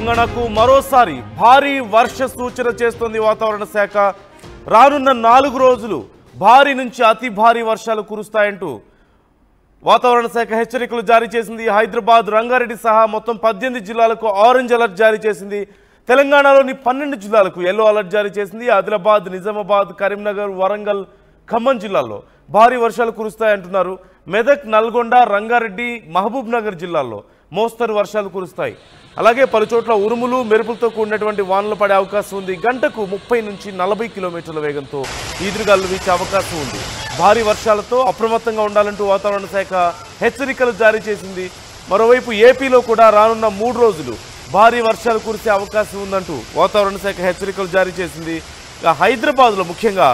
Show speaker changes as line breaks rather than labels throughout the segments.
తెలంగాణకు మరోసారి భారీ వర్ష సూచన చేస్తోంది వాతావరణ శాఖ. రానున్న 4 రోజులు భారీ నుంచి అతి భారీ వర్షాలు కురుస్తాయంటూ వాతావరణ శాఖ హెచ్చరికలు జారీ చేసింది. హైదరాబాద్, రంగారెడ్డి సహా మొత్తం 18 జిల్లాలకు ఆరెంజ్ అలర్ట్ జారీ చేసింది. తెలంగాణలోని 12 జిల్లాలకు ఎల్లో అలర్ట్ జారీ చేసింది. ఆదిలాబాద్, నిజామాబాద్, కరీంనగర్, వరంగల్, ఖమ్మం జిల్లాల్లో భారీ వర్షాలు కురుస్తాయంటున్నారు. మెదక్, నల్గొండ, రంగారెడ్డి, మహబూబ్ నగర్ జిల్లాల్లో మోస్తరు వర్షాలు కురుస్తాయి. అలాగే పలుచోట్ల ఉరుములు, మెరుపులతో కూడినటువంటి వానలు పడే అవకాశం ఉంది. గంటకు 30 నుంచి 40 కిలోమీటర్ల వేగంతో ఈదురుగాలు వీచే అవకాశం ఉంది. భారీ వర్షాలతో అప్రమత్తంగా ఉండాలంటూ వాతావరణ శాఖ హెచ్చరికలు జారీ చేసింది. మరోవైపు ఏపీలో కూడా రానున్న 3 రోజులు భారీ వర్షాలు కురిసే అవకాశం ఉందంటూ వాతావరణ శాఖ హెచ్చరికలు జారీ చేసింది. హైదరాబాద్లో ముఖ్యంగా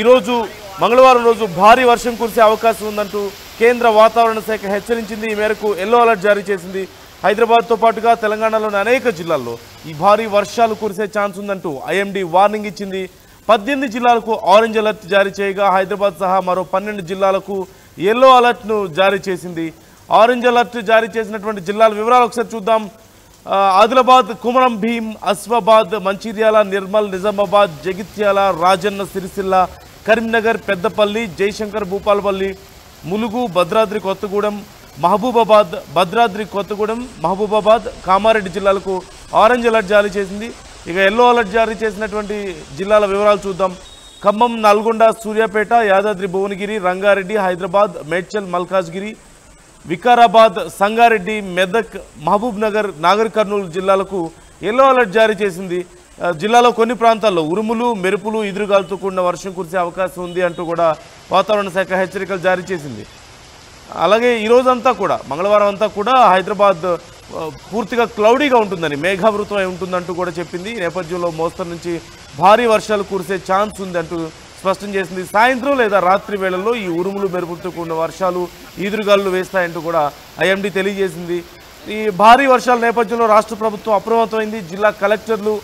ఈరోజు మంగళవారం రోజు భారీ వర్షం కురిసే అవకాశం ఉందంటూ కేంద్ర వాతావరణ శాఖ హెచ్చరించింది. ఈ మేరకు ఎల్లో అలర్ట్ జారీ చేసింది. హైదరాబాద్తో పాటుగా తెలంగాణలోని అనేక జిల్లాల్లో ఈ భారీ వర్షాలు కురిసే ఛాన్స్ ఉందంటూ ఐఎండీ వార్నింగ్ ఇచ్చింది. 18 జిల్లాలకు ఆరెంజ్ అలర్ట్ జారీ చేయగా హైదరాబాద్ సహా మరో 12 జిల్లాలకు ఎల్లో అలర్ట్ను జారీ చేసింది. ఆరెంజ్ అలర్ట్ జారీ చేసినటువంటి జిల్లాల వివరాలు ఒకసారి చూద్దాం. ఆదిలాబాద్, కుమరం భీం, అస్ఫాబాద్, మంచిర్యాల, నిర్మల్, నిజామాబాద్, జగిత్యాల, రాజన్న సిరిసిల్ల, కరీంనగర్, పెద్దపల్లి, జయశంకర్, భూపాలపల్లి, ములుగు, భద్రాద్రి కొత్తగూడెం, మహబూబాబాద్, భద్రాద్రి కొత్తగూడెం, మహబూబాబాద్, కామారెడ్డి జిల్లాలకు ఆరెంజ్ అలర్ట్ జారీ చేసింది. ఇక ఎల్లో అలర్ట్ జారీ చేసినటువంటి జిల్లాల వివరాలు చూద్దాం. ఖమ్మం, నల్గొండ, సూర్యాపేట, యాదాద్రి భువనగిరి, రంగారెడ్డి, హైదరాబాద్, మేడ్చల్, మల్కాజ్గిరి, వికారాబాద్, సంగారెడ్డి, మెదక్, మహబూబ్ నగర్, నాగర్ కర్నూలు జిల్లాలకు ఎల్లో అలర్ట్ జారీ చేసింది. జిల్లాలో కొన్ని ప్రాంతాల్లో ఉరుములు, మెరుపులు, ఈదురుగాలతో కూడిన వర్షం కురిసే అవకాశం ఉంది అంటూ కూడా వాతావరణ శాఖ హెచ్చరికలు జారీ చేసింది. అలాగే ఈరోజంతా కూడా మంగళవారం అంతా కూడా హైదరాబాద్ పూర్తిగా క్లౌడీగా ఉంటుందని, మేఘావృతమై ఉంటుందంటూ కూడా చెప్పింది. ఈ నేపథ్యంలో మోస్తరు నుంచి భారీ వర్షాలు కురిసే ఛాన్స్ ఉంది అంటూ స్పష్టం చేసింది. సాయంత్రం లేదా రాత్రి వేళల్లో ఈ ఉరుములు, మెరుపులతో కూడిన వర్షాలు, ఈదురుగాలు వేస్తాయంటూ కూడా ఐఎండీ తెలియజేసింది. ఈ భారీ వర్షాల నేపథ్యంలో రాష్ట్ర ప్రభుత్వం అప్రమత్తమైంది. జిల్లా కలెక్టర్లు,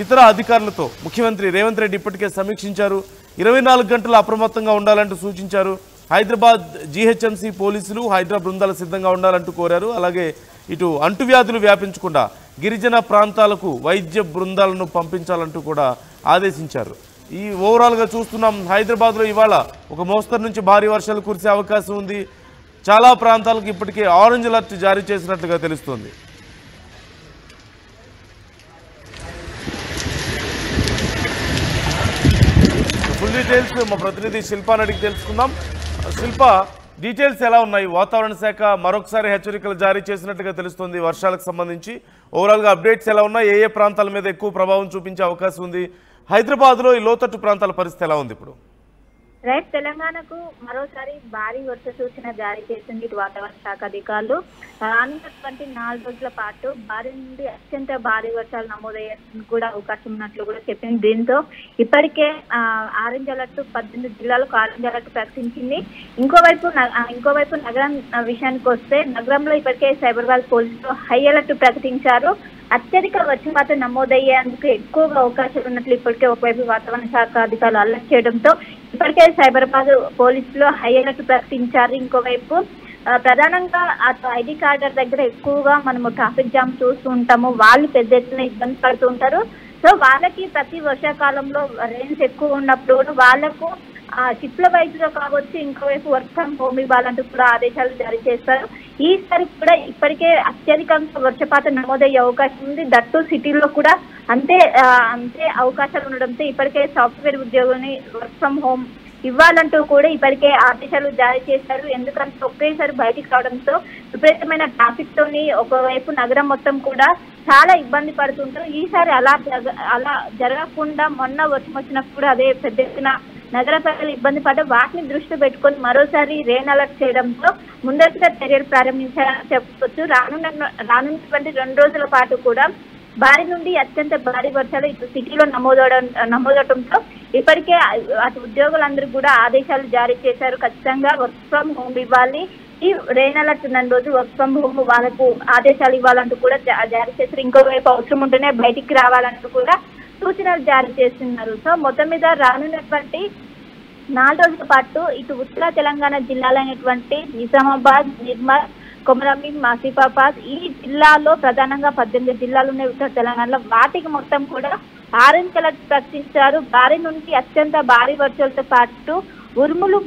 ఇతర అధికారులతో ముఖ్యమంత్రి రేవంత్ రెడ్డి ఇప్పటికే సమీక్షించారు. 24 గంటలు అప్రమత్తంగా ఉండాలంటూ సూచించారు. హైదరాబాద్ జీహెచ్ఎంసీ పోలీసులు, హైదరాబాద్ బృందాలు సిద్ధంగా ఉండాలంటూ కోరారు. అలాగే ఇటు అంటువ్యాధులు వ్యాపించకుండా గిరిజన ప్రాంతాలకు వైద్య బృందాలను పంపించాలంటూ కూడా ఆదేశించారు. ఈ ఓవరాల్గా చూస్తున్నాం, హైదరాబాద్లో ఇవాళ ఒక మోస్తరు నుంచి భారీ వర్షాలు కురిసే అవకాశం ఉంది. చాలా ప్రాంతాలకు ఇప్పటికే ఆరెంజ్ అలర్ట్ జారీ చేసినట్లుగా తెలుస్తోంది. ఫుల్ డీటెయిల్స్ మా ప్రతినిధి శిల్పాని అడిగి తెలుసుకుందాం. శిల్ప, డీటెయిల్స్ ఎలా ఉన్నాయి? వాతావరణ శాఖ మరొకసారి హెచ్చరికలు జారీ చేసినట్టుగా తెలుస్తుంది వర్షాలకు సంబంధించి. ఓవరాల్గా అప్డేట్స్ ఎలా ఉన్నాయి? ఏ ప్రాంతాల మీద ఎక్కువ ప్రభావం చూపించే అవకాశం ఉంది? హైదరాబాద్లో ఈ లోతట్టు ప్రాంతాల పరిస్థితి ఎలా ఉంది ఇప్పుడు?
రైట్, తెలంగాణకు మరోసారి భారీ వర్ష సూచన జారీ చేసింది ఇటు వాతావరణ శాఖ అధికారులు. రానున్నటువంటి 4 రోజుల పాటు భారీ నుండి అత్యంత భారీ వర్షాలు నమోదయ్యే కూడా అవకాశం ఉన్నట్లు కూడా చెప్పింది. దీంతో ఇప్పటికే ఆరెంజ్ అలర్ట్ 18 జిల్లాలకు ఆరెంజ్ అలర్ట్ ప్రకటించింది. ఇంకోవైపు నగరం విషయానికి వస్తే నగరంలో ఇప్పటికే సైబరాబాద్ పోలీసులు హై అలర్ట్ ప్రకటించారు. అత్యధిక వర్షపాతం నమోదయ్యేందుకు ఎక్కువగా అవకాశాలు ఉన్నట్లు ఇప్పటికే ఒకవైపు వాతావరణ శాఖ అధికారులు అలర్ట్ చేయడంతో ఇప్పటికే సైబరాబాద్ పోలీసులు హై అలర్ట్ ప్రకటించారు. ఇంకోవైపు ప్రధానంగా అటు ఐడి కార్డర్ దగ్గర ఎక్కువగా మనము ట్రాఫిక్ జామ్ చూస్తూ ఉంటాము. వాళ్ళు పెద్ద ఎత్తున ఇబ్బంది పడుతూ ఉంటారు. సో వాళ్ళకి ప్రతి వర్షాకాలంలో రెయిన్స్ ఎక్కువ ఉన్నప్పుడు వాళ్లకు షిప్ల వైద్యులు కావచ్చు, ఇంకోవైపు వర్క్ ఫ్రమ్ హోమ్ ఇవ్వాలంటూ కూడా ఆదేశాలు జారీ చేస్తారు. ఈసారి కూడా ఇప్పటికే అత్యధికంగా వర్షపాతం నమోదయ్యే అవకాశం ఉంది. దట్టు సిటీలో కూడా అంతే అవకాశాలు ఉండడంతో ఇప్పటికే సాఫ్ట్వేర్ ఉద్యోగుల్ని వర్క్ ఫ్రమ్ హోమ్ ఇవ్వాలంటూ కూడా ఇప్పటికే ఆదేశాలు జారీ చేశారు. ఎందుకంటే ఒకేసారి బయటికి రావడంతో విపరీతమైన ట్రాఫిక్ తోని ఒకవైపు నగరం మొత్తం కూడా చాలా ఇబ్బంది పడుతుంటారు. ఈసారి అలా జరగకుండా మొన్న వర్షం వచ్చినప్పుడు అదే పెద్ద ఎత్తున నగర ప్రజలు ఇబ్బంది పడ్డ వాటిని దృష్టి పెట్టుకొని మరోసారి రెయిన్ అలర్ట్ చేయడంతో ముందస్తుగా చర్యలు ప్రారంభించారని చెప్పవచ్చు. రానున్నటువంటి 2 రోజుల పాటు కూడా భారీ నుండి అత్యంత భారీ వర్షాలు ఇటు సిటీలో నమోదవడంతో ఇప్పటికే అటు ఉద్యోగులందరూ కూడా ఆదేశాలు జారీ చేశారు. ఖచ్చితంగా వర్క్ ఫ్రమ్ హోమ్ ఇవ్వాలి. ఈ రెయిన్ అలర్ట్ ఉన్న రోజు వర్క్ ఫ్రమ్ హోమ్ వాళ్ళకు ఆదేశాలు ఇవ్వాలంటూ కూడా జారీ చేశారు. ఇంకోవైపు అవసరం ఉంటేనే బయటికి రావాలంటూ కూడా సూచనలు జారీ చేస్తున్నారు. సో మొత్తం మీద రానున్నటువంటి 4 రోజుల పాటు ఇటు ఉత్తర తెలంగాణ జిల్లాలైనటువంటి నిజామాబాద్, నిర్మల్, కొమరంభీం, ఆసిఫాబాద్ ఈ జిల్లాలో ప్రధానంగా 18 జిల్లాలు ఉన్నాయి ఉత్తర తెలంగాణలో. వాటికి మొత్తం కూడా ఆరెంజ్ కలర్ ప్రకటించారు. భారీ నుండి అత్యంత భారీ వర్షాలతో పాటు ఉరుములు,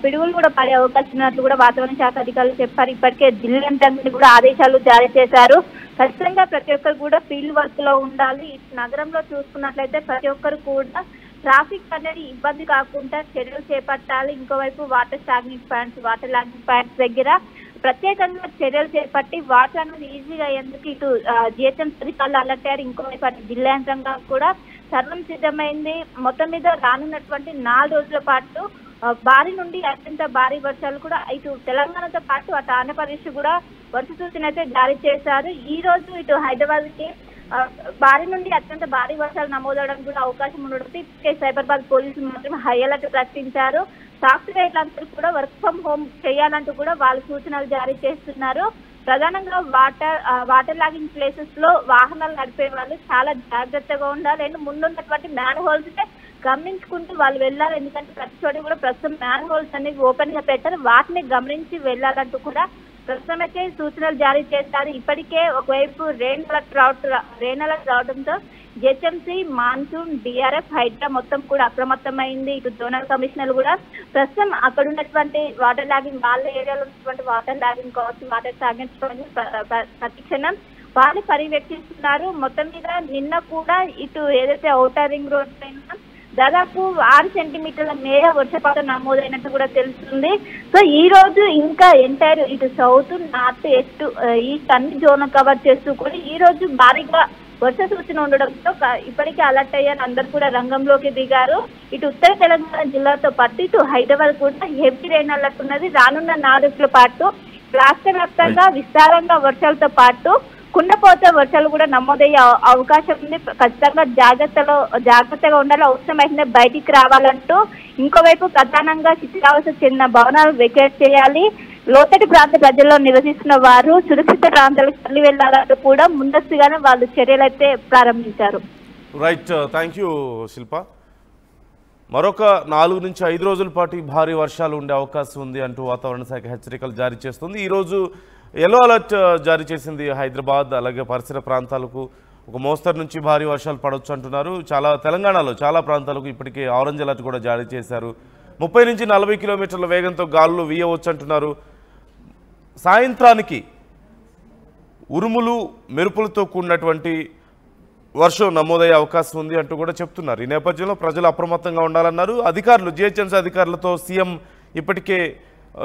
పిడుగులు కూడా పడే అవకాశం ఉన్నట్లు కూడా వాతావరణ శాఖ అధికారులు చెప్పారు. ఇప్పటికే జిల్లా కూడా ఆదేశాలు జారీ చేశారు. ఖచ్చితంగా ప్రతి ఒక్కరు కూడా ఫీల్డ్ వర్క్ లో ఉండాలి. నగరంలో చూసుకున్నట్లయితే ప్రతి ఒక్కరు కూడా ట్రాఫిక్ అనేది ఇబ్బంది కాకుండా చర్యలు చేపట్టాలి. ఇంకోవైపు వాటర్ లాగింగ్ పాయింట్స్ దగ్గర ప్రత్యేకంగా చర్యలు చేపట్టి వాటర్ అనేది ఈజీగా అయ్యేందుకు ఇటు జిహెచ్ఎంసీ అధికారులు అలర్ట్ అయ్యారు. ఇంకోవైపు అటు జిల్లా యంత్రాంగం కూడా సర్వం సిద్ధమైంది. మొత్తం మీద రానున్నటువంటి 4 రోజుల పాటు భారీ నుండి అత్యంత భారీ వర్షాలు కూడా ఇటు తెలంగాణతో పాటు అటు ఆంధ్రప్రదేశ్ కూడా వర్ష సూచన అయితే జారీ చేశారు. ఈ రోజు ఇటు హైదరాబాద్ కి భారీ నుండి అత్యంత భారీ వర్షాలు నమోదవడానికి కూడా అవకాశం ఉండడంతో ఇప్పటికే సైబరాబాద్ పోలీసులు మాత్రం హై అలర్ట్ ప్రకటించారు. సాఫ్ట్వేర్లందరూ కూడా వర్క్ ఫ్రం హోమ్ చేయాలంటూ కూడా వాళ్ళు సూచనలు జారీ చేస్తున్నారు. ప్రధానంగా వాటర్ లాగింగ్ ప్లేసెస్ లో వాహనాలు నడిపే వాళ్ళు చాలా జాగ్రత్తగా ఉండాలి. అండ్ ముందున్నటువంటి మ్యాన్ హోల్స్ గమనించుకుంటూ వాళ్ళు వెళ్ళాలి. ఎందుకంటే ప్రతి చోట కూడా ప్రస్తుతం మ్యాన్ హోల్స్ అనేవి ఓపెన్ గా పెట్టారు. వాటిని గమనించి వెళ్ళాలంటూ కూడా ప్రస్తుతం అయితే సూచనలు జారీ చేస్తారు. ఇప్పటికే ఒకవైపు రెయిన్ అలర్ట్ రావడంతో జిహెచ్ఎంసీ, మాన్సూన్, డిఆర్ఎఫ్, హైడ్రా మొత్తం కూడా అప్రమత్తమైంది. ఇటు జోనల్ కమిషనర్లు కూడా ప్రస్తుతం అక్కడ ఉన్నటువంటి వాటర్ లాగింగ్ వాళ్ళ ఏరియాలో ఉన్నటువంటి వాటర్ లాగింగ్ కావచ్చు, వాటర్ టార్గెట్స్ ప్రతి క్షణం వాళ్ళు పర్యవేక్షిస్తున్నారు. మొత్తం మీద నిన్న కూడా ఇటు ఏదైతే ఔటర్ రింగ్ రోడ్ పైన దాదాపు 6 సెంటీమీటర్ల మేర వర్షపాతం నమోదైనట్టు కూడా తెలుస్తుంది. సో ఈ రోజు ఇంకా ఎంటైర్ ఇటు సౌత్, నార్త్, ఈస్ట్ అన్ని జోన్ కవర్ చేస్తూ కూడా ఈ రోజు భారీగా వర్ష సూచన ఉండడంతో ఇప్పటికే అలర్ట్ అయ్యారు. అందరూ కూడా రంగంలోకి దిగారు. ఇటు ఉత్తర తెలంగాణ జిల్లాతో పాటు ఇటు హైదరాబాద్ కూడా హెవీ రెయిన్ అలర్ట్ ఉన్నది. రానున్న 4 రోజుల పాటు రాష్ట్ర వ్యాప్తంగా విస్తారంగా వర్షాలతో పాటు కుండపోత వర్షాలు కూడా నమోదయ్యే అవకాశం ఉంది. ఖచ్చితంగా జాగ్రత్తగా ఉండాలి. అవసరమైతే బయటికి రావాలంటూ ఇంకోవైపు ప్రధానంగా శిథిలావస్థకు చెందిన భవనాలు వెకేట్ చేయాలి. లోతటి ప్రాంత ప్రజల్లో నివసిస్తున్న వారు సురక్షిత ప్రాంతాలకు తరలి వెళ్లాలంటూ కూడా ముందస్తుగానే వాళ్ళు చర్యలు అయితే ప్రారంభించారు.
రైట్, థ్యాంక్ యూ శిల్ప. మరొక 4 నుంచి 5 రోజుల పాటు భారీ వర్షాలు ఉండే అవకాశం ఉంది అంటూ వాతావరణ శాఖ హెచ్చరికలు జారీ చేస్తుంది. ఈరోజు ఎల్లో అలర్ట్ జారీ చేసింది హైదరాబాద్, అలాగే పరిసర ప్రాంతాలకు ఒక మోస్తరు నుంచి భారీ వర్షాలు పడవచ్చు అంటున్నారు. తెలంగాణలో చాలా ప్రాంతాలకు ఇప్పటికే ఆరెంజ్ అలర్ట్ కూడా జారీ చేశారు. 30 నుంచి 40 కిలోమీటర్ల వేగంతో గాలులు వీయవచ్చు అంటున్నారు. సాయంత్రానికి ఉరుములు, మెరుపులతో కూడినటువంటి వర్షం నమోదయ్యే అవకాశం ఉంది అంటూ కూడా చెప్తున్నారు. ఈ నేపథ్యంలో ప్రజలు అప్రమత్తంగా ఉండాలన్నారు. జిహెచ్ఎంసీ అధికారులతో సీఎం ఇప్పటికే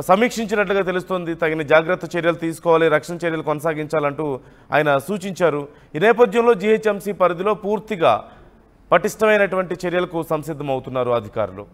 సమీక్షించినట్లుగా తెలుస్తోంది. తగిన జాగ్రత్త చర్యలు తీసుకోవాలి, రక్షణ చర్యలు కొనసాగించాలంటూ ఆయన సూచించారు. ఈ నేపథ్యంలో జిహెచ్ఎంసీ పరిధిలో పూర్తిగా పటిష్టమైనటువంటి చర్యలకు సంసిద్ధమవుతున్నారు అధికారులు.